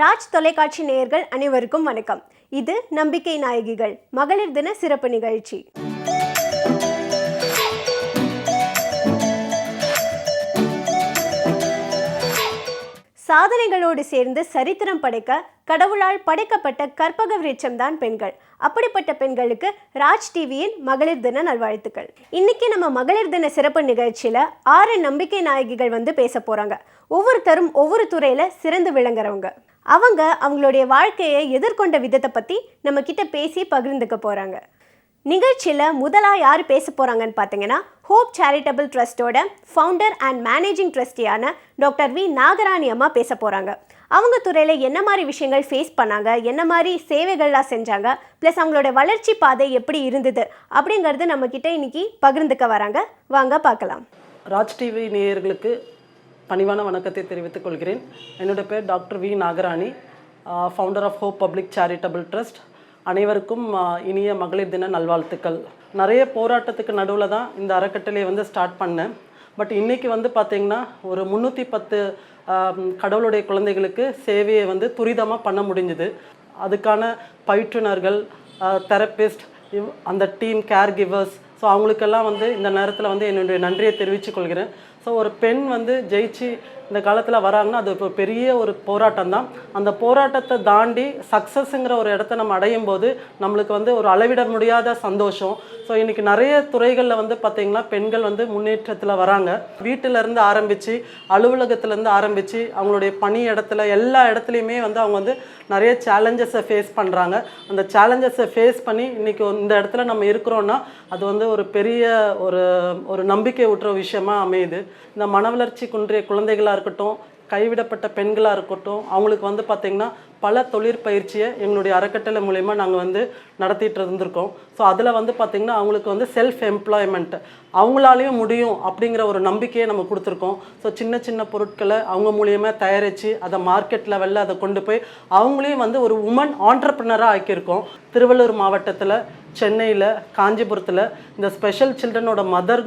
ராஜ் தொலைக்காட்சி நேயர்கள் அனைவருக்கும் வணக்கம். இது நம்பிக்கை நாயகிகள் மகளிர் தின சிறப்பு நிகழ்ச்சி. சாதனைகளோடு சேர்ந்து சரித்திரம் படைக்க கடவுளால் படைக்கப்பட்ட கற்பக விருட்சம் தான் பெண்கள். அப்படிப்பட்ட பெண்களுக்கு ராஜ் டிவியின் மகளிர் தின நல்வாழ்த்துக்கள். இன்னைக்கு நம்ம மகளிர் தின சிறப்பு நிகழ்ச்சியில 6 நம்பிக்கை நாயகிகள் வந்து பேச போறாங்க. ஒவ்வொருத்தரும் ஒவ்வொரு துறையில சிறந்து விளங்குறவங்க. அவங்களுடைய வாழ்க்கையை எதிர்கொண்ட விதத்தை பத்தி நம்ம கிட்ட பேசி பகிர்ந்துக்க போறாங்க. நிகழ்ச்சியில் முதலாக யார் பேச போகிறாங்கன்னு பார்த்தீங்கன்னா, ஹோப் சேரிட்டபிள் ட்ரஸ்ட்டோட ஃபவுண்டர் அண்ட் மேனேஜிங் ட்ரஸ்டியான டாக்டர் வி நாகராணி அம்மா பேச போகிறாங்க. அவங்க துறையில் என்ன மாதிரி விஷயங்கள் ஃபேஸ் பண்ணாங்க, என்ன மாதிரி சேவைகள்லாம் செஞ்சாங்க, ப்ளஸ் அவங்களோட வளர்ச்சி பாதை எப்படி இருந்தது அப்படிங்கிறது நம்மக்கிட்ட இன்னைக்கு பகிர்ந்துக்க வராங்க. வாங்க பார்க்கலாம். ராஜ் டிவி நேயர்களுக்கு பணிவான வணக்கத்தை தெரிவித்துக் கொள்கிறேன். என்னோட பேர் doctor V Nagarani, founder of Hope Public Charitable Trust. அனைவருக்கும் இனிய மகளிர் தின நல்வாழ்த்துக்கள். நிறைய போராட்டத்துக்கு நடுவில் தான் இந்த அறக்கட்டளையை வந்து ஸ்டார்ட் பண்ணேன். பட் இன்றைக்கி வந்து பார்த்திங்கன்னா ஒரு 310 கடவுளுடைய குழந்தைகளுக்கு சேவையை வந்து துரிதமாக பண்ண முடிஞ்சுது. அதுக்கான பயிற்றுனர்கள், தெரப்பிஸ்ட், அந்த டீம் கேர் கிவர்ஸ், ஸோ அவங்களுக்கெல்லாம் வந்து இந்த நேரத்தில் வந்து என்னுடைய நன்றியை தெரிவித்துக் கொள்கிறேன். ஸோ ஒரு பெண் வந்து ஜெயிச்சு இந்த காலத்தில் வராங்கன்னா அது இப்போ பெரிய ஒரு போராட்டம் தான். அந்த போராட்டத்தை தாண்டி சக்ஸஸ்ங்கிற ஒரு இடத்த நம்ம அடையும் போது நம்மளுக்கு வந்து ஒரு அளவிட முடியாத சந்தோஷம். ஸோ இன்றைக்கி நிறைய துறைகளில் வந்து பார்த்திங்கன்னா பெண்கள் வந்து முன்னேற்றத்தில் வராங்க. வீட்டிலேருந்து ஆரம்பித்து, அலுவலகத்துலேருந்து ஆரம்பித்து, அவங்களுடைய பணி இடத்துல எல்லா இடத்துலையுமே வந்து அவங்க வந்து நிறைய சேலஞ்சஸை ஃபேஸ் பண்ணுறாங்க. அந்த சேலஞ்சஸை ஃபேஸ் பண்ணி இன்றைக்கி இந்த இடத்துல நம்ம இருக்கிறோன்னா அது வந்து ஒரு பெரிய ஒரு நம்பிக்கை ஊட்டுற விஷயமாக அமையுது. இந்த மன வளர்ச்சி குன்றிய குழந்தைகளாக இருக்கட்டும், கைவிடப்பட்ட பெண்களாக இருக்கட்டும், அவங்களுக்கு வந்து பார்த்திங்கன்னா பல தொழிற்பயிற்சியை எங்களுடைய அறக்கட்டளை மூலயமா நாங்கள் வந்து நடத்திட்டு இருந்திருக்கோம். ஸோ அதில் வந்து பார்த்திங்கன்னா அவங்களுக்கு வந்து செல்ஃப் எம்ப்ளாய்மெண்ட், அவங்களாலேயும் முடியும் அப்படிங்கிற ஒரு நம்பிக்கையை நம்ம கொடுத்துருக்கோம். ஸோ சின்ன சின்ன பொருட்களை அவங்க மூலியமாக தயாரித்து அதை மார்க்கெட் லெவலில் அதை கொண்டு போய் அவங்களையும் வந்து ஒரு உமன் ஆண்டர்ப்ரனராக ஆக்கியிருக்கோம். திருவள்ளூர் மாவட்டத்தில், சென்னையில், காஞ்சிபுரத்தில் இந்த ஸ்பெஷல் சில்ட்ரனோட மதர்,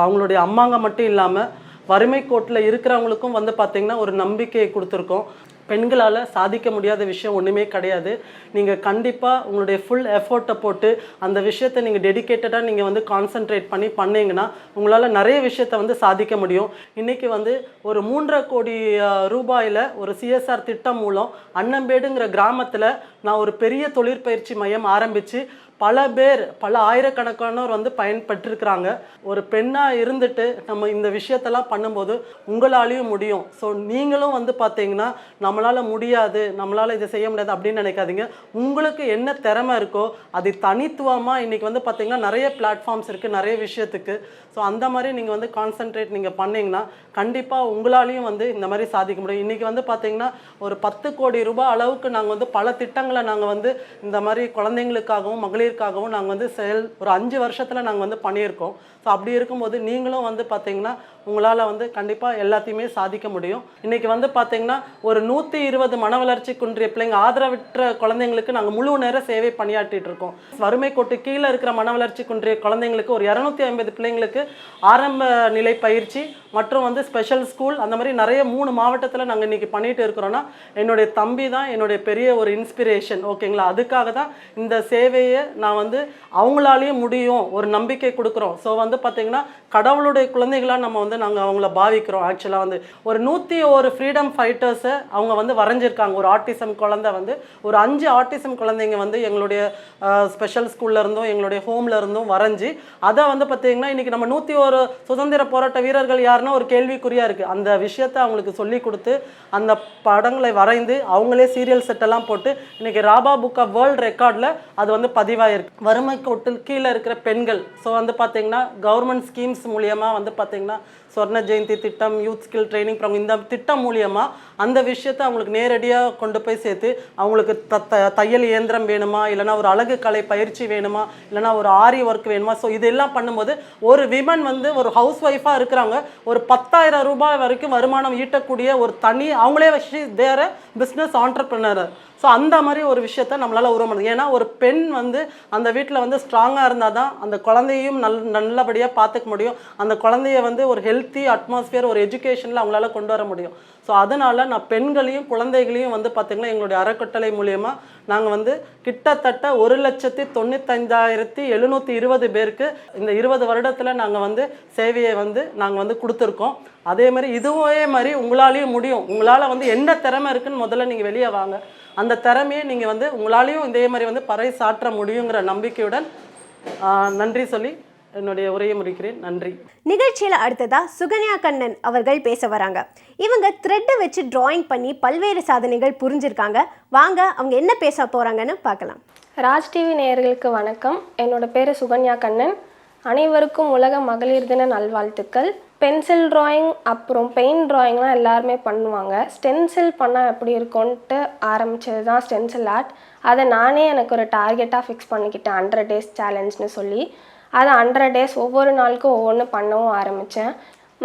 அவங்களுடைய அம்மாங்க மட்டும் இல்லாமல் வறுமை கோட்டில் இருக்கிறவங்களுக்கும் வந்து பார்த்திங்கன்னா ஒரு நம்பிக்கையை கொடுத்துருக்கோம். பெண்களால் சாதிக்க முடியாத விஷயம் ஒன்றுமே கிடையாது. நீங்கள் கண்டிப்பாக உங்களுடைய ஃபுல் எஃபோர்ட்டை போட்டு அந்த விஷயத்தை நீங்கள் டெடிக்கேட்டடாக நீங்கள் வந்து கான்சன்ட்ரேட் பண்ணி பண்ணிங்கன்னா உங்களால் நிறைய விஷயத்தை வந்து சாதிக்க முடியும். இன்றைக்கி வந்து ஒரு 3.5 கோடி ரூபாயில் ஒரு சிஎஸ்ஆர் திட்டம் மூலம் அன்னம்பேடுங்கிற கிராமத்தில் நான் ஒரு பெரிய தொழிற்பயிற்சி மையம் ஆரம்பித்து பல ஆயிரக்கணக்கானோர் வந்து பயன்பெற்றிருக்கிறாங்க. ஒரு பெண்ணாக இருந்துட்டு நம்ம இந்த விஷயத்தெல்லாம் பண்ணும்போது உங்களாலேயும் முடியும். ஸோ நீங்களும் வந்து பார்த்தீங்கன்னா நம்மளால் முடியாது, நம்மளால் இதை செய்ய முடியாது அப்படின்னு நினைக்காதீங்க. உங்களுக்கு என்ன திறமை இருக்கோ அது தனித்துவமாக இன்றைக்கி வந்து பார்த்திங்கன்னா நிறைய பிளாட்ஃபார்ம்ஸ் இருக்குது நிறைய விஷயத்துக்கு. ஸோ அந்த மாதிரி நீங்கள் வந்து கான்சன்ட்ரேட் நீங்கள் பண்ணிங்கன்னா கண்டிப்பாக உங்களாலேயும் வந்து இந்த மாதிரி சாதிக்க முடியும். இன்றைக்கி வந்து பார்த்திங்கன்னா ஒரு 10 கோடி ரூபாய் அளவுக்கு நாங்கள் வந்து பல திட்டங்களை நாங்கள் வந்து இந்த மாதிரி குழந்தைங்களுக்காகவும் மகளிருக்காகவும் நாங்கள் வந்து ஒரு 5 வருஷத்தில் நாங்கள் வந்து பண்ணியிருக்கோம். ஸோ அப்படி இருக்கும்போது நீங்களும் வந்து பார்த்திங்கன்னா உங்களால் வந்து கண்டிப்பாக எல்லாத்தையுமே சாதிக்க முடியும். இன்றைக்கி வந்து பார்த்திங்கன்னா ஒரு 120 மன வளர்ச்சி குன்றிய பிள்ளைங்க, ஆதரவற்ற குழந்தைங்களுக்கு நாங்கள் முழு நேர சேவை பணியாற்றிட்டு இருக்கோம். வறுமை கோட்டு கீழே இருக்கிற மன வளர்ச்சி குன்றிய குழந்தைங்களுக்கு ஒரு 250 பிள்ளைங்களுக்கு ஆரம்ப நிலை பயிற்சி மற்றும் வந்து ஸ்பெஷல் ஸ்கூல், அந்த மாதிரி நிறைய 3 மாவட்டத்தில் நாங்கள் இன்றைக்கி பண்ணிட்டு இருக்கிறோன்னா என்னுடைய தம்பி தான் என்னுடைய பெரிய ஒரு இன்ஸ்பிரேஷன். ஓகேங்களா, அதுக்காக தான் இந்த சேவையை நான் வந்து அவங்களாலேயும் முடியும் ஒரு நம்பிக்கை கொடுக்குறோம். ஸோ வந்து பார்த்திங்கன்னா கடவுளுடைய குழந்தைகளாக நம்ம வந்து நாங்கள் அவங்கள பாவிக்கிறோம். ஆக்சுவலாக வந்து ஒரு 101 ஃப்ரீடம் ஃபைட்டர்ஸை அவங்க வந்து வரைஞ்சிருக்காங்க. ஒரு ஆட்டிசம் குழந்தை வந்து ஒரு 5 ஆட்டிசம் குழந்தைங்க வந்து எங்களுடைய ஸ்பெஷல் ஸ்கூல்ல இருந்தும் எங்களுடைய ஹோம்ல இருந்தும் வரைஞ்சி அதை வந்து பார்த்திங்கன்னா இன்றைக்கி நம்ம 101 சுதந்திர போராட்ட வீரர்கள் யாருன்னா ஒரு கேள்விக்குறியாக இருக்குது. அந்த விஷயத்தை அவங்களுக்கு சொல்லி கொடுத்து அந்த படங்களை வரைந்து அவங்களே சீரியல் செட்டெல்லாம் போட்டு இன்றைக்கி ராபா புக் ஆஃப் வேர்ல்டு ரெக்கார்டில் அது வந்து பதிவாயிருக்கு. வறுமை கோட்டில் கீழே இருக்கிற பெண்கள், ஸோ வந்து பார்த்திங்கன்னா கவர்மெண்ட் ஸ்கீம்ஸ் மூலியமாக வந்து பார்த்திங்கன்னா சொர்ண ஜெயந்தி திட்டம், யூத் ஸ்கில் ட்ரைனிங் ப்ரோக்ராம், இந்த திட்டம் மூலியமாக அந்த விஷயத்தை அவங்களுக்கு நேரடியாக கொண்டு போய் சேர்த்து அவங்களுக்கு தையல் இயந்திரம் வேணுமா, இல்லைனா ஒரு அழகு கலை பயிற்சி வேணுமா, இல்லைனா ஒரு ஆரி ஒர்க் வேணுமா, ஸோ இதெல்லாம் பண்ணும்போது ஒரு விமன் வந்து ஒரு ஹவுஸ் ஒய்ஃபாக இருக்கிறவங்க ஒரு 10,000 ரூபாய் வரைக்கும் வருமானம் ஈட்டக்கூடிய ஒரு தனி அவங்களே தேர பிஸ்னஸ் ஆண்டர்ப்ரனர். ஸோ அந்த மாதிரி ஒரு விஷயத்த நம்மளால் உருவ முடியும். ஏன்னா ஒரு பெண் வந்து அந்த வீட்டில் வந்து ஸ்ட்ராங்காக இருந்தால் தான் அந்த குழந்தையும் நல்லபடியாக பார்த்துக்க முடியும். அந்த குழந்தைய வந்து ஒரு ஹெல்த்தி அட்மாஸ்பியர், ஒரு எஜுகேஷனில் அவங்களால கொண்டு வர முடியும். ஸோ அதனால் நான் பெண்களையும் குழந்தைகளையும் வந்து பார்த்திங்கன்னா எங்களுடைய அறக்கட்டளை மூலயமா நாங்கள் வந்து கிட்டத்தட்ட 1,95,720 பேருக்கு இந்த 20 வருடத்தில் நாங்கள் வந்து சேவையை வந்து நாங்கள் வந்து கொடுத்துருக்கோம். அதே மாதிரி இதுவே மாதிரி உங்களாலேயும் முடியும். உங்களால் வந்து என்ன திறமை இருக்குன்னு முதல்ல நீங்கள் வெளியே வாங்க. அந்த திறமையை நீங்கள் வந்து உங்களாலேயும் இதே மாதிரி வந்து பறைசாற்ற முடியுங்கிற நம்பிக்கையுடன் நன்றி சொல்லி என்னுடைய உரையை முடிக்கிறேன். நன்றி. நிகழ்ச்சியில் அடுத்ததா சுகன்யா கண்ணன் அவர்கள் பேச வராங்க. இவங்க த்ரெட்டை வச்சு டிராயிங் பண்ணி பல்வேறு சாதனைகள் புரிஞ்சிருக்காங்க. வாங்க அவங்க என்ன பேச போறாங்கன்னு பார்க்கலாம். ராஜ் டிவி நேயர்களுக்கு வணக்கம். என்னோட பேர் சுகன்யா கண்ணன். அனைவருக்கும் உலக மகளிர் தின நல்வாழ்த்துக்கள். பென்சில் ட்ராயிங் அப்புறம் பெயிண்ட் ட்ராயிங்லாம் எல்லாருமே பண்ணுவாங்க. ஸ்டென்சில் பண்ணால் எப்படி இருக்கும்ன்ட்டு ஆரம்பித்தது தான் ஸ்டென்சில் ஆர்ட். அதை நானே எனக்கு ஒரு டார்கெட்டாக ஃபிக்ஸ் பண்ணிக்கிட்டேன், 100 days சேலஞ்சுன்னு சொல்லி. அதை 100 days ஒவ்வொரு நாளுக்கும் ஒவ்வொன்று பண்ணவும் ஆரம்பித்தேன்.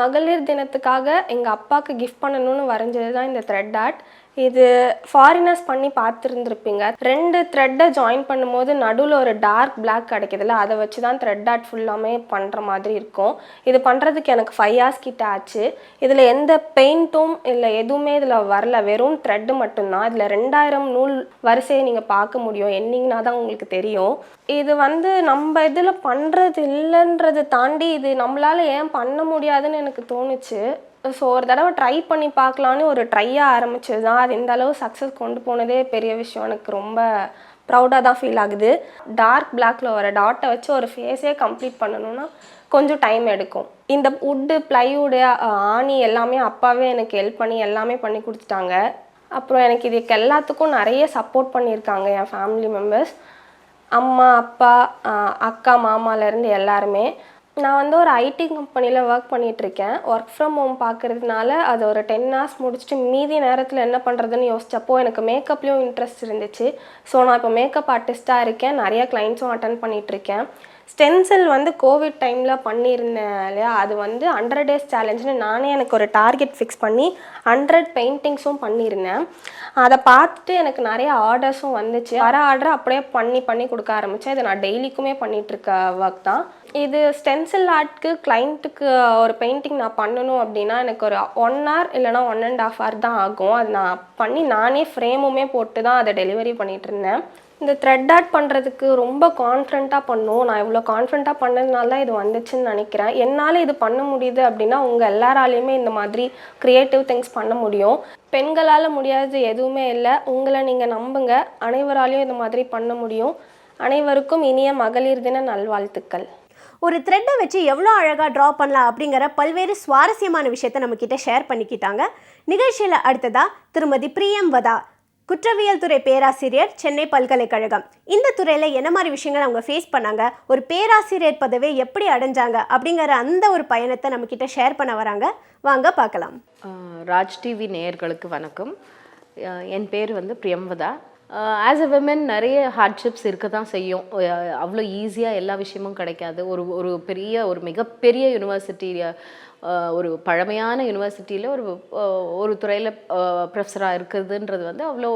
மகளிர் தினத்துக்காக எங்கள் அப்பாவுக்கு கிஃப்ட் பண்ணணும்னு வரைஞ்சது தான் இந்த த்ரெட் ஆர்ட். இது ஃபாரினர்ஸ் பண்ணி பார்த்துருந்துருப்பீங்க. 2 த்ரெட்டை ஜாயின் பண்ணும்போது நடுவில் ஒரு டார்க் பிளாக் கிடைக்கிதுல்ல, அதை வச்சு தான் த்ரெட் ஆர்ட் ஃபுல்லாமே பண்ணுற மாதிரி இருக்கும். இது பண்ணுறதுக்கு எனக்கு 5 hours கிட்ட ஆச்சு. இதில் எந்த பெயிண்ட்டும் இல்லை, எதுவுமே இதில் வரல, வெறும் த்ரெட்டு மட்டும்தான். இதில் 2000 நூல் வரிசையை நீங்கள் பார்க்க முடியும். எண்ணிங்கன்னா தான் உங்களுக்கு தெரியும். இது வந்து நம்ம இதில் பண்ணுறது இல்லைன்றது தாண்டி இது நம்மளால் ஏன் பண்ண முடியாதுன்னு எனக்கு தோணுச்சு. ஸோ ஒரு தடவை ட்ரை பண்ணி பார்க்கலான்னு ஒரு ட்ரையாக ஆரம்பிச்சது தான். அது இந்த அளவு சக்ஸஸ் கொண்டு போனதே பெரிய விஷயம். எனக்கு ரொம்ப ப்ரௌடாக தான் ஃபீல் ஆகுது. டார்க் பிளாக்ல வர டாட்டை வச்சு ஒரு ஃபேஸே கம்ப்ளீட் பண்ணணும்னா கொஞ்சம் டைம் எடுக்கும். இந்த வுட்டு, ப்ளைவுடு, ஆணி எல்லாமே அப்பாவே எனக்கு ஹெல்ப் பண்ணி எல்லாமே பண்ணி கொடுத்துட்டாங்க. அப்புறம் எனக்கு இதுக்கு எல்லாத்துக்கும் நிறைய சப்போர்ட் பண்ணியிருக்காங்க என் ஃபேமிலி மெம்பர்ஸ். அம்மா, அப்பா, அக்கா, மாமாலேருந்து எல்லாருமே. நான் வந்து ஒரு ஐடி கம்பெனியில் ஒர்க் பண்ணிகிட்ருக்கேன். ஒர்க் ஃப்ரம் ஹோம் பார்க்குறதுனால அது ஒரு 10 hours முடிச்சுட்டு மீதி நேரத்தில் என்ன பண்ணுறதுன்னு யோசிச்சப்போ எனக்கு மேக்கப்லேயும் இன்ட்ரெஸ்ட் இருந்துச்சு. ஸோ நான் இப்போ மேக்கப் ஆர்டிஸ்ட்டாக இருக்கேன். நிறைய கிளைண்ட்ஸும் அட்டன் பண்ணிகிட்ருக்கேன். ஸ்டென்சில் வந்து கோவிட் டைமில் பண்ணியிருந்தேன் இல்லையா, அது வந்து 100 days சேலஞ்சுன்னு நானே எனக்கு ஒரு டார்கெட் ஃபிக்ஸ் பண்ணி 100 பெயிண்டிங்ஸும் பண்ணியிருந்தேன். அதை பார்த்துட்டு எனக்கு நிறைய ஆர்டர்ஸும் வந்துச்சு. வர ஆர்டரை அப்படியே பண்ணி கொடுக்க ஆரம்பித்தேன். இது நான் டெய்லிக்குமே பண்ணிகிட்ருக்க ஒர்க் தான். இது ஸ்டென்சில் ஆர்ட்க்கு கிளைண்ட்டுக்கு ஒரு பெயிண்டிங் நான் பண்ணணும் அப்படின்னா எனக்கு ஒரு 1 hour இல்லைனா 1.5 hour தான் ஆகும். அது நான் பண்ணி நானே ஃப்ரேமுமே போட்டு தான் அதை டெலிவரி பண்ணிகிட்டு இருந்தேன். இந்த த்ரெட் ஆர்ட் பண்ணுறதுக்கு ரொம்ப கான்ஃபிடண்ட்டாக பண்ணணும். நான் இவ்வளோ கான்ஃபிடண்ட்டாக பண்ணதுனால தான் இது வந்துச்சுன்னு நினைக்கிறேன். என்னால் இது பண்ண முடியுது அப்படின்னா உங்கள் எல்லாராலையுமே இந்த மாதிரி க்ரியேட்டிவ் திங்ஸ் பண்ண முடியும். பெண்களால் முடியாதது எதுவுமே இல்லை. உங்களை நீங்கள் நம்புங்க, அனைவராலையும் இந்த மாதிரி பண்ண முடியும். அனைவருக்கும் இனிய மகளிர் தின நல்வாழ்த்துக்கள். ஒரு த்ரெட்டை வச்சு எவ்வளோ அழகாக ட்ரா பண்ணலாம் அப்படிங்கிற பல்வேறு சுவாரஸ்யமான விஷயத்தை நம்மக்கிட்ட ஷேர் பண்ணிக்கிட்டாங்க. நிகழ்ச்சியில் அடுத்ததாக திருமதி பிரியம்வதா, குற்றவியல் துறை பேராசிரியர், சென்னை பல்கலைக்கழகம். இந்த துறையில் என்ன மாதிரி விஷயங்கள் அவங்க ஃபேஸ் பண்ணாங்க, ஒரு பேராசிரியர் பதவியை எப்படி அடைஞ்சாங்க அப்படிங்கிற அந்த ஒரு பயணத்தை நம்மக்கிட்ட ஷேர் பண்ண வராங்க. வாங்க பார்க்கலாம். ராஜ் டிவி நேயர்களுக்கு வணக்கம். என் பேர் வந்து பிரியம்வதா. ஆஸ் அ விமன் நிறைய ஹார்ட்ஷிப்ஸ் இருக்க தான் செய்யும். அவ்வளோ ஈஸியாக எல்லா விஷயமும் கிடைக்காது. ஒரு மிகப்பெரிய யூனிவர்சிட்டி, ஒரு பழமையான யூனிவர்சிட்டியில் ஒரு துறையில் ப்ரொஃபஸராக இருக்கிறதுன்றது வந்து அவ்வளோ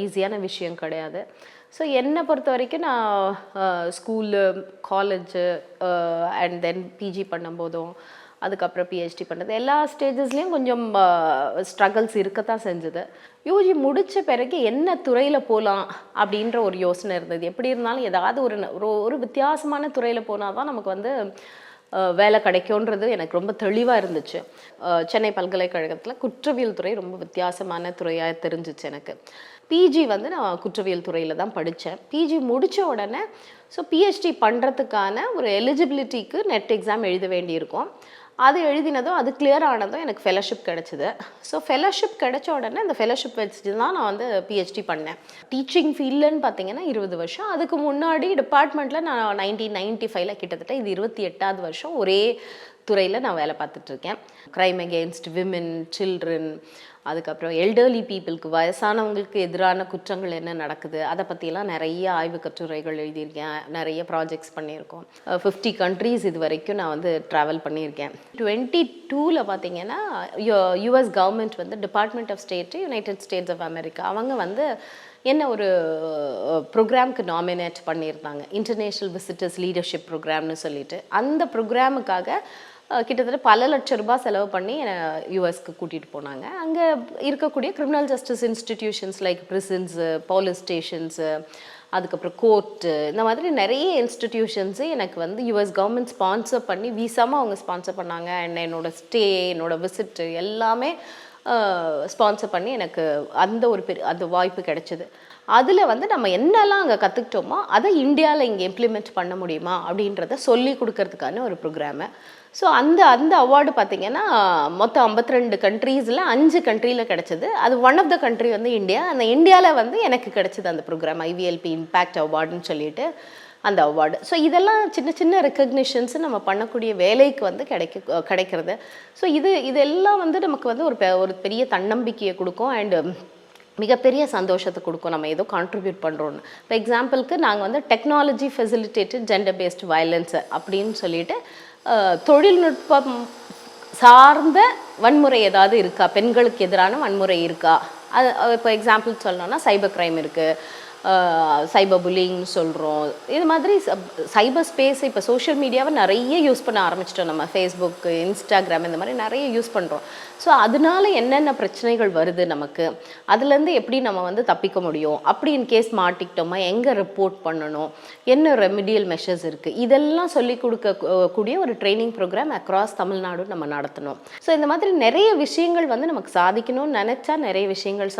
ஈஸியான விஷயம் கிடையாது. ஸோ என்னை பொறுத்த வரைக்கும் நான் school, college and then PG பண்ணும்போதும் அதுக்கப்புறம் பிஹெச்டி பண்ணுறது எல்லா ஸ்டேஜஸ்லேயும் கொஞ்சம் ஸ்ட்ரகிள்ஸ் இருக்கத்தான் செஞ்சுது. யூஜி முடித்த பிறகு என்ன துறையில் போகலாம் அப்படின்ற ஒரு யோசனை இருந்தது. எப்படி இருந்தாலும் ஏதாவது ஒரு வித்தியாசமான துறையில் போனால் தான் நமக்கு வந்து வேலை கிடைக்கும்ன்றது எனக்கு ரொம்ப தெளிவாக இருந்துச்சு. சென்னை பல்கலைக்கழகத்தில் குற்றவியல் துறை ரொம்ப வித்தியாசமான துறையாக தெரிஞ்சிச்சு எனக்கு. பிஜி வந்து நான் குற்றவியல் துறையில் தான் படித்தேன். பிஜி முடித்த உடனே பிஹெச்டி பண்ணுறதுக்கான ஒரு எலிஜிபிலிட்டிக்கு நெட் எக்ஸாம் எழுத வேண்டியிருக்கும். அது எழுதினதும் அது கிளியர் ஆனதும் எனக்கு ஃபெலோஷிப் கிடச்சிது. ஃபெலோஷிப் கிடைச்ச உடனே அந்த ஃபெலோஷிப் வச்சு தான் நான் வந்து பிஹெச்டி பண்ணேன். டீச்சிங் ஃபீல்டுன்னு பார்த்தீங்கன்னா 20 வருஷம். அதுக்கு முன்னாடி டிபார்ட்மெண்ட்டில் நான் 1995 கிட்டத்தட்ட இது 28வது வருஷம் ஒரே துறையில் நான் வேலை பார்த்துட்ருக்கேன். க்ரைம் அகெயின்ஸ்ட் விமென், சில்ட்ரன், அதுக்கப்புறம் எல்டர்லி பீப்புளுக்கு, வயசானவங்களுக்கு எதிரான குற்றங்கள் என்ன நடக்குது அதை பற்றியெல்லாம் நிறைய ஆய்வு கட்டுரைகள் எழுதியிருக்கேன், நிறைய ப்ராஜெக்ட்ஸ் பண்ணியிருக்கோம். 50 கண்ட்ரீஸ் இது வரைக்கும் நான் வந்து ட்ராவல் பண்ணியிருக்கேன். 22ல் பார்த்தீங்கன்னா யுஎஸ் கவர்மெண்ட் வந்து Department of State United States of America அவங்க வந்து என்ன ஒரு ப்ரோக்ராம்க்கு நாமினேட் பண்ணியிருந்தாங்க, இன்டர்நேஷ்னல் விசிட்டர்ஸ் லீடர்ஷிப் ப்ரோக்ராம்னு சொல்லிட்டு. அந்த ப்ரோக்ராமுக்காக கிட்டத்தட்ட பல லட்சம் ரூபாய் செலவு பண்ணி யூஎஸ்க்கு கூட்டிகிட்டு போனாங்க. அங்கே இருக்கக்கூடிய criminal justice institutions like prisons, police stations, அதுக்கப்புறம் கோர்ட்டு, இந்த மாதிரி நிறைய இன்ஸ்டிடியூஷன்ஸு எனக்கு வந்து யுஎஸ் கவர்மெண்ட் ஸ்பான்சர் பண்ணி வீசாமல் அவங்க ஸ்பான்சர் பண்ணாங்க. அண்ட் என்னோடய ஸ்டே, என்னோடய விசிட்டு எல்லாமே ஸ்பான்சர் பண்ணி எனக்கு அந்த வாய்ப்பு கிடைச்சிது. அதில் வந்து நம்ம என்னெல்லாம் அங்கே கற்றுக்கிட்டோமோ அதை இந்தியாவில் இங்கே இம்ப்ளிமெண்ட் பண்ண முடியுமா அப்படின்றத சொல்லி கொடுக்கறதுக்கான ஒரு ப்ரோக்ராமு. ஸோ அந்த அவார்டு பார்த்திங்கன்னா மொத்தம் 52 கண்ட்ரீஸில் 5 கண்ட்ரியில் கிடச்சிது. அது ஒன் ஆஃப் த கண்ட்ரி வந்து இந்தியா. அந்த இந்தியாவில் வந்து எனக்கு கிடச்சிது அந்த ப்ரோக்ராம் ஐவிஎல்பி இம்பேக்ட் அவார்டுன்னு சொல்லிட்டு அந்த அவார்டு. ஸோ இதெல்லாம் சின்ன சின்ன ரெக்கக்னிஷன்ஸ் நம்ம பண்ணக்கூடிய வேலைக்கு வந்து கிடைக்கிறது. ஸோ இதெல்லாம் வந்து நமக்கு வந்து ஒரு பெரிய தன்னம்பிக்கையை கொடுக்கும் அண்டு மிகப்பெரிய சந்தோஷத்தை கொடுக்கும், நம்ம ஏதோ கான்ட்ரிபியூட் பண்ணுறோன்னு. இப்போ எக்ஸாம்பிளுக்கு நாங்கள் வந்து technology facilitated gender based violence அப்படின்னு சொல்லிட்டு தொழில்நுட்பம் சார்ந்த வன்முறை ஏதாவது இருக்கா, பெண்களுக்கு எதிரான வன்முறை இருக்கா, அது இப்போ எக்ஸாம்பிள் சொல்லணும்னா சைபர் க்ரைம் இருக்குது, சைபர் புல்லிங்னு சொல்கிறோம். இது மாதிரி சைபர் ஸ்பேஸ் இப்போ சோஷியல் மீடியாவை நிறைய யூஸ் பண்ண ஆரம்பிச்சிட்டோம். நம்ம ஃபேஸ்புக், இன்ஸ்டாகிராம் இந்த மாதிரி நிறைய யூஸ் பண்ணுறோம். ஸோ அதனால என்னென்ன பிரச்சனைகள் வருது, நமக்கு அதுலேருந்து எப்படி நம்ம வந்து தப்பிக்க முடியும், அப்படி இன் கேஸ் மாட்டிக்கிட்டோமா எங்கே ரிப்போர்ட் பண்ணணும், என்ன ரெமிடியல் மெஷர்ஸ் இருக்குது, இதெல்லாம் சொல்லி கொடுக்கக்கூடிய ஒரு ட்ரைனிங் ப்ரோக்ராம் அக்ராஸ் தமிழ்நாடு நம்ம நடத்தணும். ஸோ இந்த மாதிரி நிறைய விஷயங்கள் வந்து நமக்கு சாதிக்கணும்னு நினச்சா நிறைய விஷயங்கள்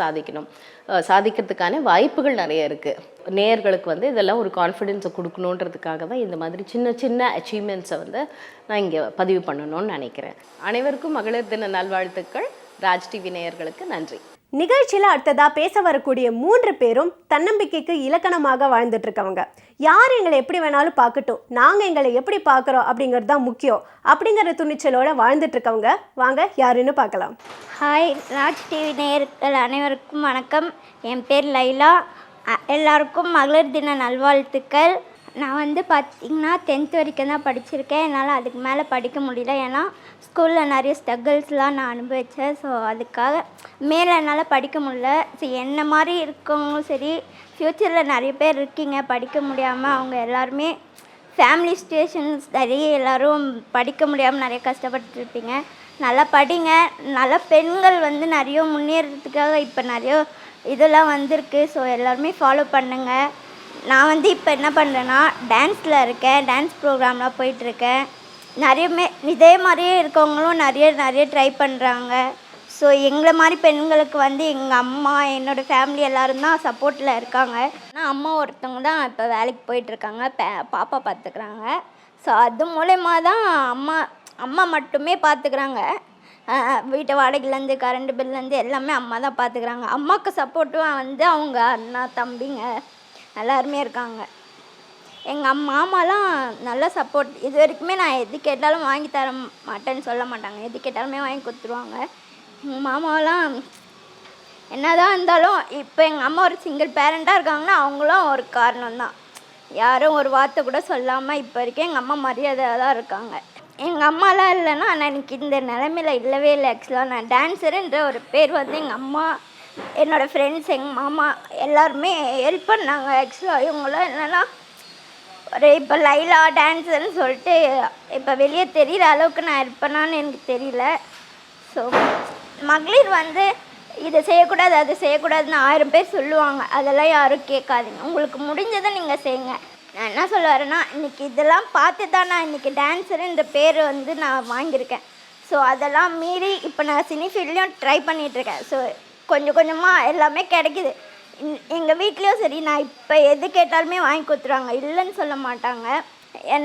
சாதிக்கிறதுக்கான வாய்ப்புகள் நிறைய இருக்குது. நேயர்களுக்கு வந்து இதெல்லாம் ஒரு கான்ஃபிடென்ஸை கொடுக்கணுன்றதுக்காக தான் இந்த மாதிரி சின்ன சின்ன அச்சீவ்மெண்ட்ஸை வந்து நான் இங்கே பதிவு பண்ணணும்னு நினைக்கிறேன். அனைவருக்கும் மகளிர் தின நல்வாழ்த்துக்கள். ராஜ் டிவி நேயர்களுக்கு நன்றி. நிகழ்ச்சியில் அடுத்ததாக பேச வரக்கூடிய 3 பேரும் தன்னம்பிக்கைக்கு இலக்கணமாக வாழ்ந்துட்டு இருக்கவங்க. யார் எங்களை எப்படி வேணாலும் பார்க்கட்டும், நாங்கள் எங்களை எப்படி பார்க்குறோம் அப்படிங்கிறது தான் முக்கியம் அப்படிங்கிற துணிச்சலோடு வாழ்ந்துட்டு இருக்கவங்க. வாங்க யாருன்னு பார்க்கலாம். ஹாய், ராஜ் டிவி நேயர்கள் அனைவருக்கும் வணக்கம். என் பேர் லைலா. எல்லாருக்கும் மகளிர் தின நல்வாழ்த்துக்கள். நான் வந்து பார்த்திங்கன்னா 10th வரைக்கும் தான் படிச்சிருக்கேன். என்னால் அதுக்கு மேலே படிக்க முடியல. ஏன்னா ஸ்கூலில் நிறைய ஸ்ட்ரகிள்ஸ்லாம் நான் அனுபவித்தேன். ஸோ அதுக்காக மேலே என்னால் படிக்க முடியல. ஸோ என்ன மாதிரி இருக்கவங்களும் சரி, ஃப்யூச்சரில் நிறைய பேர் இருக்கீங்க படிக்க முடியாமல், அவங்க எல்லாருமே ஃபேமிலி சிச்சுவேஷன்ஸ் நிறைய எல்லோரும் படிக்க முடியாமல் நிறைய கஷ்டப்பட்டுருப்பீங்க. நல்லா படிங்க. நல்ல பெண்கள் வந்து நிறைய முன்னேறதுக்காக இப்போ நிறைய இதெல்லாம் வந்திருக்கு. ஸோ எல்லாருமே ஃபாலோ பண்ணுங்கள். நான் வந்து இப்போ என்ன பண்ணுறேன்னா டான்ஸில் இருக்கேன், டான்ஸ் ப்ரோக்ராம்லாம் போயிட்டுருக்கேன். இதே மாதிரியே இருக்கவங்களும் நிறைய ட்ரை பண்ணுறாங்க. ஸோ எங்களை மாதிரி பெண்களுக்கு வந்து எங்கள் அம்மா, என்னோடய ஃபேமிலி எல்லோரும் தான் சப்போர்ட்டில் இருக்காங்க. ஆனால் அம்மா ஒருத்தவங்க தான் இப்போ வேலைக்கு போயிட்டுருக்காங்க, பாப்பா பார்த்துக்குறாங்க. ஸோ அது மூலயமா தான் அம்மா மட்டுமே பார்த்துக்குறாங்க. வீட்டு வாடகைலேருந்து கரண்ட் பில்லேருந்து எல்லாமே அம்மா தான் பார்த்துக்குறாங்க. அம்மாவுக்கு சப்போர்ட்டும் வந்து அவங்க அண்ணா, தம்பிங்க எல்லாருமே இருக்காங்க. எங்கள் மாமாலாம் நல்ல சப்போர்ட். இது வரைக்குமே நான் எது கேட்டாலும் வாங்கி தர மாட்டேன்னு சொல்ல மாட்டாங்க. எது கேட்டாலுமே வாங்கி கொடுத்துருவாங்க. எங்கள் மாமாவெலாம் என்னதான் இருந்தாலும் இப்போ எங்கள் அம்மா ஒரு சிங்கிள் பேரண்ட்டாக இருக்காங்கன்னா அவங்களும் ஒரு காரணம் தான். யாரும் ஒரு வார்த்தை கூட சொல்லாமல் இப்போ வரைக்கும் எங்கள் அம்மா மரியாதையாக தான் இருக்காங்க. எங்கள் அம்மாலாம் இல்லைன்னா நான் எனக்கு இந்த நிலைமையில் இல்லவே இல்லை. ஆக்சுவலாக நான் டான்ஸருன்ற ஒரு பேர் வந்து எங்கள் அம்மா, என்னோடய ஃப்ரெண்ட்ஸ், எங்கள் மாமா எல்லாருமே ஹெல்ப் பண்ணாங்க. ஆக்சுவலாக இவங்களாம் என்னென்னா இப்போ லைலா டான்ஸர்னு சொல்லிட்டு இப்போ வெளியே தெரிகிற அளவுக்கு நான் இருப்பேனான்னு எனக்கு தெரியல. ஸோ மகளிர் வந்து இதை செய்யக்கூடாது, அது செய்யக்கூடாதுன்னு 1000 பேர் சொல்லுவாங்க. அதெல்லாம் யாரும் கேட்காதீங்க. உங்களுக்கு முடிஞ்சதை நீங்கள் செய்யுங்க. நான் என்ன சொல்ல வரேன்னா, இன்றைக்கி இதெல்லாம் பார்த்து தான் நான் இன்றைக்கி டான்ஸருன்ற பேர் வந்து நான் வாங்கியிருக்கேன். ஸோ அதெல்லாம் மீறி இப்போ நான் சினி ஃபீல்ட்லேயும் ட்ரை பண்ணிகிட்ருக்கேன். ஸோ கொஞ்சமாக எல்லாமே கிடைக்கிது. எங்கள் வீட்லேயும் சரி, நான் இப்போ எது கேட்டாலுமே வாங்கி கொடுத்துருவாங்க, இல்லைன்னு சொல்ல மாட்டாங்க.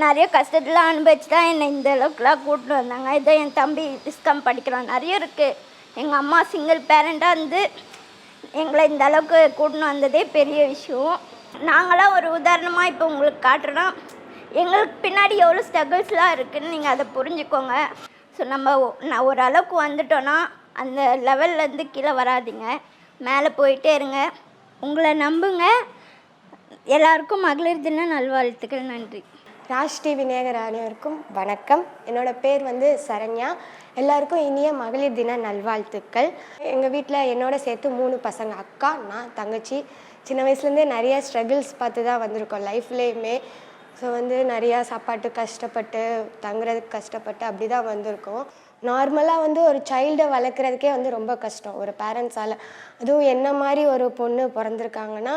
நிறைய கஷ்டத்தெலாம் அனுபவிச்சு தான் என்னை இந்த அளவுக்குலாம் கூப்பிட்டு வந்தாங்க. இதை என் தம்பி டிஸ்கம் படிக்கிறான். நிறைய இருக்குது. எங்கள் அம்மா சிங்கிள் பேரண்ட்டாக இருந்து எங்களை இந்த அளவுக்கு கூட்டின்னு வந்ததே பெரிய விஷயம். நாங்களாம் ஒரு உதாரணமாக இப்போ உங்களுக்கு காட்டுறோன்னா எங்களுக்கு பின்னாடி எவ்வளோ ஸ்ட்ரகிள்ஸ்லாம் இருக்குதுன்னு நீங்கள் அதை புரிஞ்சுக்கோங்க. ஸோ நான் ஒரு அளவுக்கு வந்துட்டோன்னா அந்த லெவல்லேருந்து கீழே வராதிங்க, மேலே போயிட்டே இருங்க, உங்களை நம்புங்க. எல்லாருக்கும் மகளிர் தின நல்வாழ்த்துக்கள். நன்றி. ராஜ் டிவி நேயர் அனைவருக்கும் வணக்கம். என்னோட பேர் வந்து சரண்யா. எல்லாருக்கும் இனிய மகளிர் தின நல்வாழ்த்துக்கள். எங்கள் வீட்டில் என்னோட சேர்த்து 3 பசங்க, அக்கா, நான், தங்கச்சி. சின்ன வயசுலேருந்தே நிறையா ஸ்ட்ரகிள்ஸ் பார்த்து தான் வந்திருக்கோம் லைஃப்லேயுமே. ஸோ வந்து நிறையா சாப்பாட்டு கஷ்டப்பட்டு, தங்குறதுக்கு கஷ்டப்பட்டு அப்படி தான் வந்திருக்கோம். நார்மலாக வந்து ஒரு சைல்டை வளர்க்குறதுக்கே வந்து ரொம்ப கஷ்டம் ஒரு பேரண்ட்ஸால். அதுவும் என்ன மாதிரி ஒரு பொண்ணு பிறந்திருக்காங்கன்னா,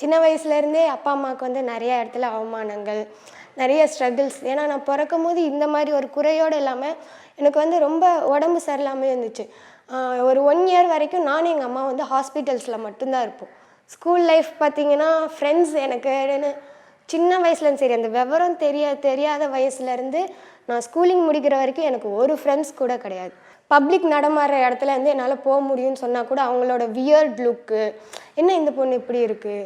சின்ன வயசுலேருந்தே அப்பா அம்மாவுக்கு வந்து நிறைய இடத்துல அவமானங்கள், நிறைய ஸ்ட்ரகிள்ஸ். ஏன்னா நான் பிறக்கும் போது இந்த மாதிரி ஒரு குறையோடு இல்லாமல் எனக்கு வந்து ரொம்ப உடம்பு சரியில்லாமல் இருந்துச்சு. ஒரு 1 இயர் வரைக்கும் நானும் எங்கள் அம்மா வந்து ஹாஸ்பிட்டல்ஸில் மட்டும்தான் இருப்போம். ஸ்கூல் லைஃப் பார்த்திங்கன்னா ஃப்ரெண்ட்ஸ் எனக்கு சின்ன வயசுலேருந்து சரி, அந்த விவரம் தெரியாத வயசுலேருந்து நான் ஸ்கூலிங் முடிக்கிற வரைக்கும் எனக்கு ஒரு ஃப்ரெண்ட்ஸ் கூட கிடையாது. பப்ளிக் நடமாடுற இடத்துல வந்து என்னால் போக முடியும்னு சொன்னால் கூட அவங்களோட வியர்ட் லுக்கு, என்ன இந்த பொண்ணு இப்படி இருக்குது,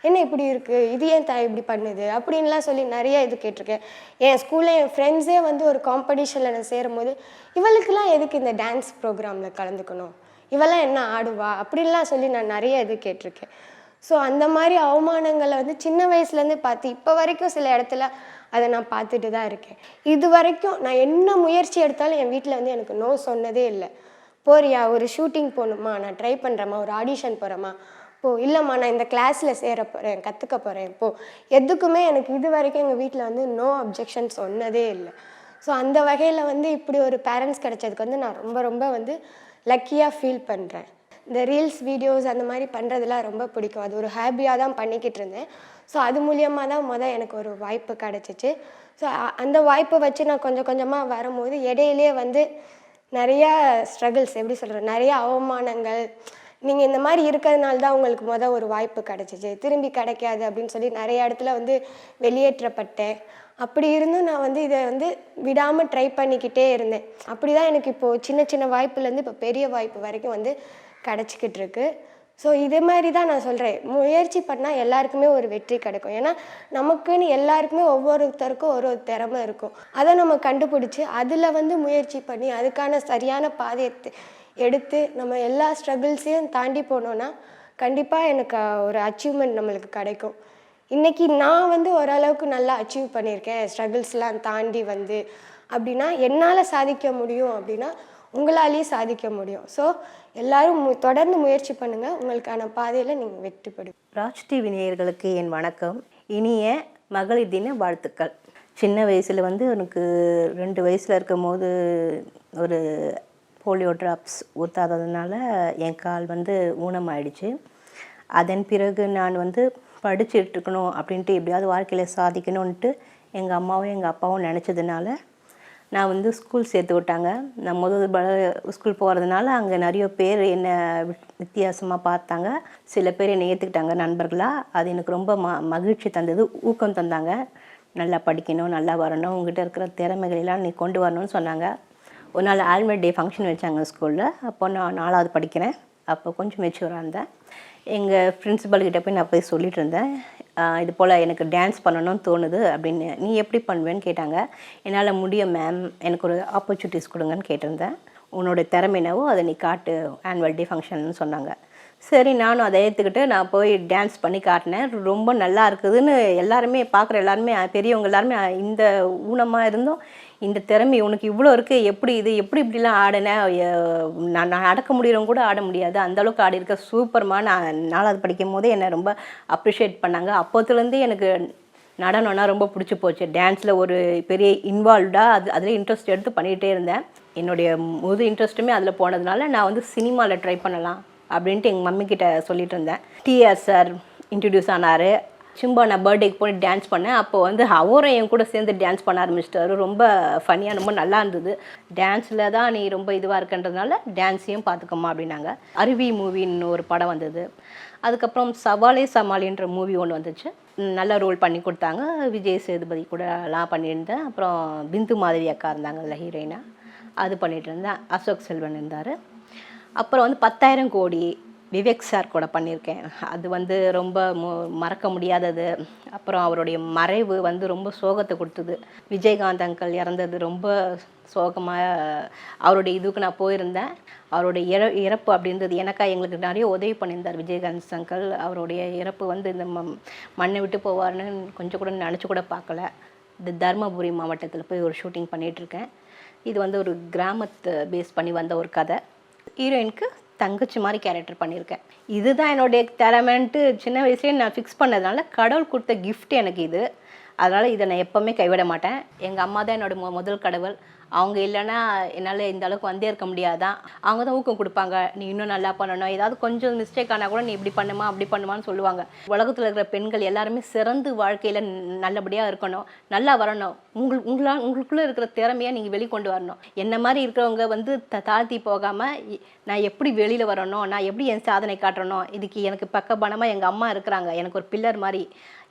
என்ன இப்படி இருக்குது, இது ஏன் இப்படி பண்ணுது அப்படின்லாம் சொல்லி நிறைய இது கேட்டிருக்கேன். என் ஸ்கூலில் என் ஃப்ரெண்ட்ஸே வந்து ஒரு காம்படிஷனில் நான் சேரும்போது, இவளுக்கெல்லாம் எதுக்கு இந்த டான்ஸ் ப்ரோக்ராமில் கலந்துக்கணும், இவெல்லாம் என்ன ஆடுவா அப்படின்லாம் சொல்லி நான் நிறைய இது கேட்டிருக்கேன். ஸோ அந்த மாதிரி அவமானங்களை வந்து சின்ன வயசுலேருந்து பார்த்து இப்போ வரைக்கும் சில இடத்துல அதை நான் பார்த்துட்டு தான் இருக்கேன். இது வரைக்கும் நான் என்ன முயற்சி எடுத்தாலும் என் வீட்டில் வந்து எனக்கு நோ சொன்னதே இல்லை. போறியா, ஒரு ஷூட்டிங் போகணுமா, நான் ட்ரை பண்ணுறேம்மா, ஒரு ஆடிஷன் போகிறேம்மா, போ, இல்லைம்மா நான் இந்த கிளாஸில் சேர போகிறேன், கற்றுக்க போகிறேன், போ. எதுக்குமே எனக்கு இது வரைக்கும் எங்கள் வீட்டில் வந்து நோ அப்ஜெக்ஷன் சொன்னதே இல்லை. ஸோ அந்த வகையில் வந்து இப்படி ஒரு பேரண்ட்ஸ் கிடைச்சதுக்கு வந்து நான் ரொம்ப ரொம்ப வந்து லக்கியாக ஃபீல் பண்ணுறேன். இந்த ரீல்ஸ் வீடியோஸ் அந்த மாதிரி பண்ணுறதுலாம் ரொம்ப பிடிக்கும். அது ஒரு ஹாபியாக தான் பண்ணிக்கிட்டு இருந்தேன். ஸோ அது மூலியமாக தான் எனக்கு ஒரு வாய்ப்பு கிடச்சிச்சு. ஸோ அந்த வாய்ப்பை வச்சு நான் கொஞ்சம் கொஞ்சமாக வரும்போது இடையிலே வந்து நிறையா ஸ்ட்ரகிள்ஸ், எப்படி சொல்கிறேன், நிறையா அவமானங்கள், நீங்கள் இந்த மாதிரி இருக்கிறதுனால தான் உங்களுக்கு ஒரு வாய்ப்பு கிடச்சிச்சு, திரும்பி கிடைக்காது அப்படின்னு சொல்லி நிறைய இடத்துல வந்து வெளியேற்றப்பட்டேன். அப்படி இருந்தும் நான் வந்து இதை வந்து விடாமல் ட்ரை பண்ணிக்கிட்டே இருந்தேன். அப்படி தான் எனக்கு இப்போது சின்ன சின்ன வாய்ப்புலேருந்து இப்போ பெரிய வாய்ப்பு வரைக்கும் வந்து கிடச்சிக்கிட்டு இருக்கு. ஸோ இதே மாதிரி தான் நான் சொல்கிறேன், முயற்சி பண்ணால் எல்லாருக்குமே ஒரு வெற்றி கிடைக்கும். ஏன்னா நமக்குன்னு எல்லாருக்குமே ஒவ்வொருத்தருக்கும் ஒரு திறமை இருக்கும். அதை நம்ம கண்டுபிடிச்சி அதில் வந்து முயற்சி பண்ணி அதுக்கான சரியான பாதையை எடுத்து நம்ம எல்லா ஸ்ட்ரகிள்ஸையும் தாண்டி போனோன்னா கண்டிப்பாக எனக்கு ஒரு அச்சீவ்மெண்ட் நம்மளுக்கு கிடைக்கும். இன்றைக்கி நான் வந்து ஓரளவுக்கு நல்லா அச்சீவ் பண்ணியிருக்கேன், ஸ்ட்ரகிள்ஸ்லாம் தாண்டி வந்து அப்படின்னா என்னால் சாதிக்க முடியும், அப்படின்னா உங்களாலேயும் சாதிக்க முடியும். ஸோ எல்லோரும் தொடர்ந்து முயற்சி பண்ணுங்கள், உங்களுக்கான பாதையில் நீங்கள் வெற்றிப்படும். ராஜ் டிவி நேயர்களுக்கு என் வணக்கம். இனிய மகளிர் தின வாழ்த்துக்கள். சின்ன வயசில் வந்து எனக்கு 2 வயசில் இருக்கும் போது ஒரு போலியோ ட்ராப்ஸ் ஊற்றாததுனால என் கால் வந்து ஊனமாயிடுச்சு. அதன் பிறகு நான் வந்து படிச்சுட்டு இருக்கணும் அப்படின்ட்டு எப்படியாவது வாழ்க்கையில் சாதிக்கணுன்ட்டு எங்கள் அம்மாவும் எங்கள் அப்பாவும் நினச்சதுனால நான் வந்து ஸ்கூல் சேர்த்து விட்டாங்க. நான் ஸ்கூல் போகிறதுனால அங்கே நிறைய பேர் என்னை வித்தியாசமாக பார்த்தாங்க. சில பேர் என்னை ஏற்றுக்கிட்டாங்க நண்பர்களாக. அது எனக்கு ரொம்ப மகிழ்ச்சி தந்தது, ஊக்கம் தந்தாங்க. நல்லா படிக்கணும், நல்லா வரணும், உங்கள்கிட்ட இருக்கிற திறமைகளெல்லாம் நீ கொண்டு வரணும்னு சொன்னாங்க. ஒரு நாள் ஆனுவல் டே ஃபங்க்ஷன் வச்சாங்க ஸ்கூலில். அப்போ நான் 4வது படிக்கிறேன். அப்போ கொஞ்சம் மெச்சூராக இருந்தேன். எங்கள் பிரின்சிபல்கிட்ட போய் நான் போய் சொல்லிட்டு இருந்தேன், இது போல் எனக்கு டான்ஸ் பண்ணணும்னு தோணுது அப்படின்னு. நீ எப்படி பண்ணுவேன்னு கேட்டாங்க. என்னால் முடியும் மேம், எனக்கு ஒரு ஆப்பர்ச்சுனிட்டிஸ் கொடுங்கன்னு கேட்டிருந்தேன். உன்னோட திறமை என்னவோ அதை நீ காட்டு ஆனுவல் டே ஃபங்க்ஷன்னு சொன்னாங்க. சரி, நானும் அதை ஏற்றுக்கிட்டு நான் போய் டான்ஸ் பண்ணி காட்டினேன். ரொம்ப நல்லா இருக்குதுன்னு எல்லாருமே பார்க்குற எல்லாருமே, பெரியவங்க எல்லாருமே, இந்த ஊனமாக இருந்தும் இந்த திறமை உனக்கு இவ்வளோ இருக்குது, எப்படி இப்படிலாம் ஆடினேன், நான் நடக்க முடியறவங்க கூட ஆட முடியாது, அந்தளவுக்கு ஆடி இருக்க, சூப்பர்மா. நான் 4வது படிக்கும் போதே என்னை ரொம்ப அப்ரிஷியேட் பண்ணாங்க. அப்போத்துலேருந்து எனக்கு நடனம்னா ரொம்ப பிடிச்சி போச்சு. டான்ஸில் ஒரு பெரிய இன்வால்வ்டாக அதில் இன்ட்ரெஸ்ட் எடுத்து பண்ணிகிட்டே இருந்தேன். என்னுடைய இன்ட்ரெஸ்ட்டுமே அதில் போனதுனால நான் வந்து சினிமாவில் ட்ரை பண்ணலாம் அப்படின்ட்டு எங்கள் மம்மிக்கிட்ட சொல்லிட்டு இருந்தேன். டிஆர் சார் இன்ட்ரடியூஸ் ஆனார். சும்மா நான் பர்த்டேக்கு போய் டான்ஸ் பண்ணேன். அப்போ வந்து அவரும் என் கூட சேர்ந்து டான்ஸ் பண்ண ஆரம்பிச்சிட்டாரு. ரொம்ப ஃபனியாக, ரொம்ப நல்லா இருந்தது. டான்ஸில் தான் நீ ரொம்ப இதுவாக இருக்குன்றதுனால டான்ஸையும் பார்த்துக்கோமா அப்படின்னாங்க. அருவி மூவின்னு ஒரு படம் வந்தது. அதுக்கப்புறம் சவாலே சமாளின்ற மூவி ஒன்று வந்துச்சு. நல்ல ரோல் பண்ணி கொடுத்தாங்க. விஜய் சேதுபதி கூட எல்லாம் பண்ணியிருந்தேன். அப்புறம் பிந்து மாதவி அக்கா இருந்தாங்க அதில் ஹீரோயினாக, அது பண்ணிகிட்டு இருந்தேன். அசோக் செல்வன் இருந்தார். அப்புறம் வந்து 10,000 கோடி விவேக் சார் கூட பண்ணியிருக்கேன். அது வந்து ரொம்ப மறக்க முடியாதது. அப்புறம் அவருடைய மறைவு வந்து ரொம்ப சோகத்தை கொடுத்தது. விஜயகாந்த் அங்கிள் இறந்தது ரொம்ப சோகமாக. அவருடைய இதுக்கு நான் போயிருந்தேன். அவருடைய இறப்பு அப்படின்றது எங்களுக்கு நிறைய உதவி பண்ணியிருந்தார் விஜயகாந்த் அங்கிள். அவருடைய இறப்பு வந்து இந்த மண்ணை விட்டு போவார்னு கொஞ்சம் கூட நினச்சி கூட பார்க்கல. இது தருமபுரி மாவட்டத்தில் போய் ஒரு ஷூட்டிங் பண்ணிகிட்ருக்கேன். இது வந்து ஒரு கிராமத்தை பேஸ் பண்ணி வந்த ஒரு கதை. ஹீரோயினுக்கு தங்கச்சி மாதிரி கேரக்டர் பண்ணியிருக்கேன். இதுதான் என்னுடைய திறமைன்ட்டு சின்ன வயசுலேயே நான் ஃபிக்ஸ் பண்ணதுனால கடவுள் கொடுத்த கிஃப்ட் எனக்கு இது. அதனால் இதை நான் எப்போவுமே கைவிட மாட்டேன். எங்கள் அம்மா தான் என்னோடய முதல் கடவுள். அவங்க இல்லைன்னா என்னால் இந்த அளவுக்கு வந்தே இருக்க முடியாதான். அவங்க தான் ஊக்கம் கொடுப்பாங்க, நீ இன்னும் நல்லா பண்ணணும், ஏதாவது கொஞ்சம் மிஸ்டேக் ஆனால் கூட நீ இப்படி பண்ணுமா அப்படி பண்ணுமான்னு சொல்லுவாங்க. உலகத்தில் இருக்கிற பெண்கள் எல்லாருமே சிறந்து வாழ்க்கையில் நல்லபடியாக இருக்கணும், நல்லா வரணும். உங்களுக்குள்ளே இருக்கிற திறமையை நீங்கள் வெளிக்கொண்டு வரணும். என்ன மாதிரி இருக்கிறவங்க வந்து தாழ்த்தி போகாமல் நான் எப்படி வெளியில் வரணும், நான் எப்படி என் சாதனை காட்டணும், இதுக்கு எனக்கு பக்கபலமாக எங்கள் அம்மா இருக்கிறாங்க. எனக்கு ஒரு பில்லர் மாதிரி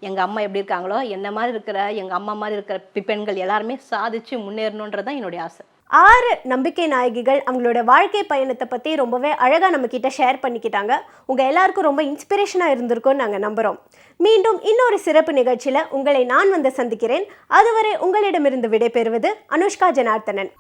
எங்கள் அம்மா எப்படி இருக்காங்களோ என்ன மாதிரி இருக்கிற எங்கள் அம்மா மாதிரி இருக்கிற பெண்கள் எல்லாருமே சாதிச்சு முன்னேறணுன்றதான் என்னுடைய ஆசை. 6 நம்பிக்கை நாயகிகள் அவங்களோட வாழ்க்கை பயணத்தை பற்றி ரொம்பவே அழகாக நம்மக்கிட்ட ஷேர் பண்ணிக்கிட்டாங்க. உங்கள் எல்லாருக்கும் ரொம்ப இன்ஸ்பிரேஷனாக இருந்திருக்கும்னு நாங்கள் நம்புகிறோம். மீண்டும் இன்னொரு சிறப்பு நிகழ்ச்சியில் உங்களை நான் வந்து சந்திக்கிறேன். அதுவரை உங்களிடமிருந்து விடைபெறுவது அனுஷ்கா ஜனார்த்தனன்.